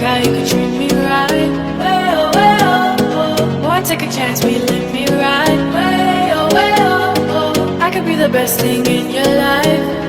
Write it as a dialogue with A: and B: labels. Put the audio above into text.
A: guy who could treat me right. Way oh, way oh, oh. Boy, take a chance, will you let me ride? Way oh, I could be the best thing in your life.